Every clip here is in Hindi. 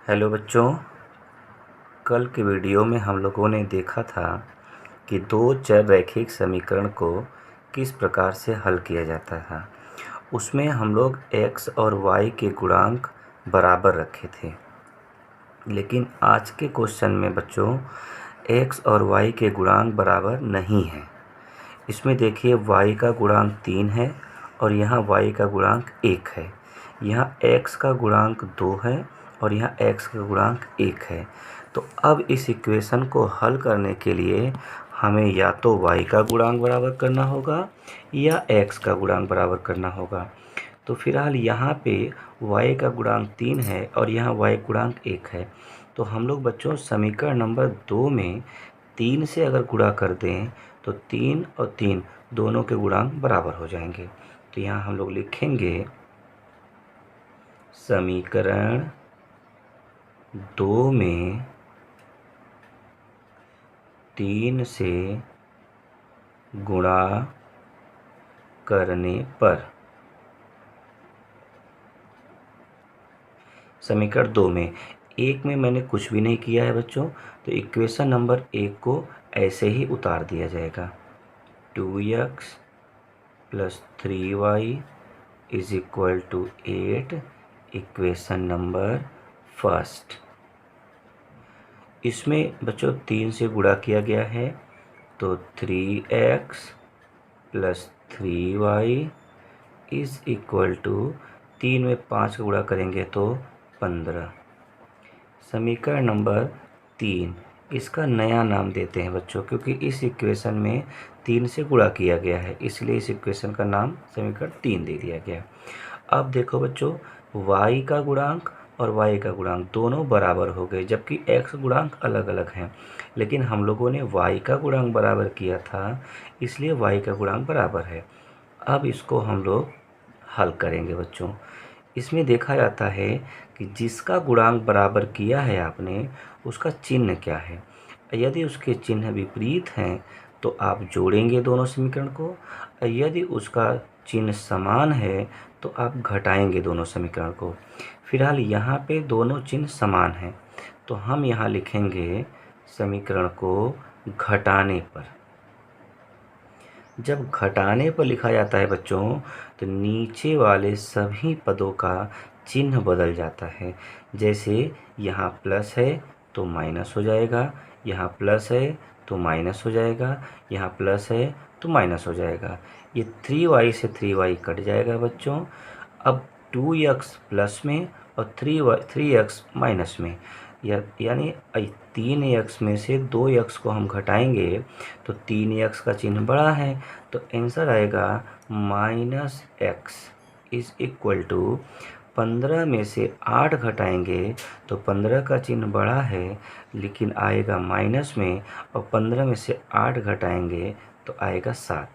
हेलो बच्चों, कल के वीडियो में हम लोगों ने देखा था कि दो चर रैखिक समीकरण को किस प्रकार से हल किया जाता था। उसमें हम लोग x और y के गुणांक बराबर रखे थे, लेकिन आज के क्वेश्चन में बच्चों x और y के गुणांक बराबर नहीं है। इसमें देखिए y का गुणांक 3 है और यहाँ y का गुणांक 1 है। यहाँ x का गुणांक 2 है और यहाँ x का गुणांक 1 है। तो अब इस इक्वेशन को हल करने के लिए हमें या तो y का गुणांक बराबर करना होगा या x का गुणांक बराबर करना होगा। तो फिलहाल यहाँ पे y का गुणांक 3 है और यहाँ y गुणांक 1 है। तो हम लोग बच्चों समीकरण नंबर 2 में 3 से अगर गुणा कर दें तो 3 और 3 दोनों के गुणांक बराबर हो जाएंगे। तो यहाँ हम लोग लिखेंगे समीकरण 2 में 3 से गुणा करने पर समीकरण 2 में 1 में मैंने कुछ भी नहीं किया है बच्चों, तो इक्वेशन नंबर 1 को ऐसे ही उतार दिया जाएगा। 2x + 3y = 8 equation number first. इसमें बच्चों 3 से गुणा किया गया है तो 3x + 3y = 3 में 5 का गुणा करेंगे तो 15। समीकरण नंबर 3, इसका नया नाम देते हैं बच्चों, क्योंकि इस इक्वेशन में 3 से गुणा किया गया है, इसलिए इस इक्वेशन का नाम समीकरण 3 दे दिया गया। अब देखो बच्चों, y का गुणांक और y का गुणांक दोनों बराबर हो गए, जबकि x गुणांक अलग अलग हैं। लेकिन हम लोगों ने y का गुणांक बराबर किया था, इसलिए y का गुणांक बराबर है। अब इसको हम लोग हल करेंगे बच्चों। इसमें देखा जाता है कि जिसका गुणांक बराबर किया है आपने, उसका चिन्ह क्या है। यदि उसके चिन्ह विपरीत हैं तो आप जोड़ेंगे दोनों समीकरण को, यदि उसका चिन्ह समान है तो आप घटाएंगे दोनों समीकरण को। फिलहाल यहाँ पे दोनों चिन्ह समान हैं, तो हम यहाँ लिखेंगे समीकरण को घटाने पर। जब घटाने पर लिखा जाता है बच्चों, तो नीचे वाले सभी पदों का चिन्ह बदल जाता है। जैसे यहाँ प्लस है तो माइनस हो जाएगा, यहाँ प्लस है तो माइनस हो जाएगा, यहाँ प्लस है तो माइनस हो जाएगा। ये 3y से 3y कट जाएगा बच्चों। अब 2x प्लस में और 3x माइनस में, यानी 3x में से 2x को हम घटाएंगे तो 3x का चिन्ह बड़ा है, तो आंसर आएगा -x = 15 में से 8 घटाएंगे तो 15 का चिन्ह बड़ा है लेकिन आएगा माइनस में, और 15 में से 8 घटाएंगे तो आएगा 7।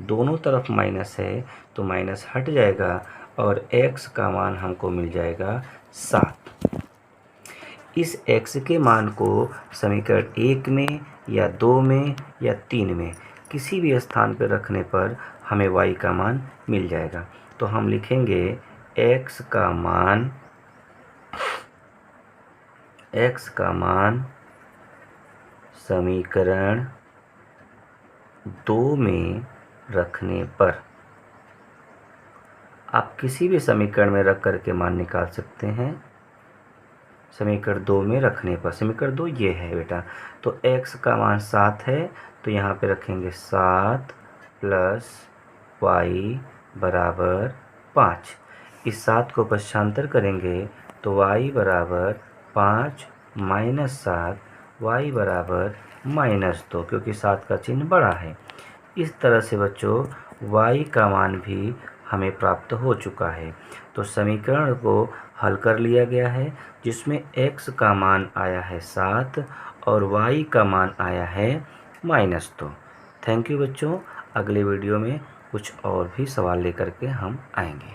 दोनों तरफ माइनस है तो माइनस हट जाएगा और x का मान हमको मिल जाएगा 7। इस x के मान को समीकरण 1 में या 2 में या 3 में किसी भी स्थान पर रखने पर हमें y का मान मिल जाएगा। तो हम लिखेंगे x का मान समीकरण 2 में रखने पर, आप किसी भी समीकरण में रख करके मान निकाल सकते हैं। समीकरण 2 में रखने पर, समीकरण 2 ये है बेटा, तो x का मान 7 है तो यहाँ पे रखेंगे 7 + y = 5। इस 7 को पक्षांतर करेंगे तो y = 5 - 7, y = -2, क्योंकि 7 का चिन्ह बड़ा है। इस तरह से बच्चों y का मान भी हमें प्राप्त हो चुका है। तो समीकरण को हल कर लिया गया है, जिसमें x का मान आया है 7 और y का मान आया है -2। थैंक यू बच्चों। अगले वीडियो में कुछ और भी सवाल लेकर के हम आएंगे।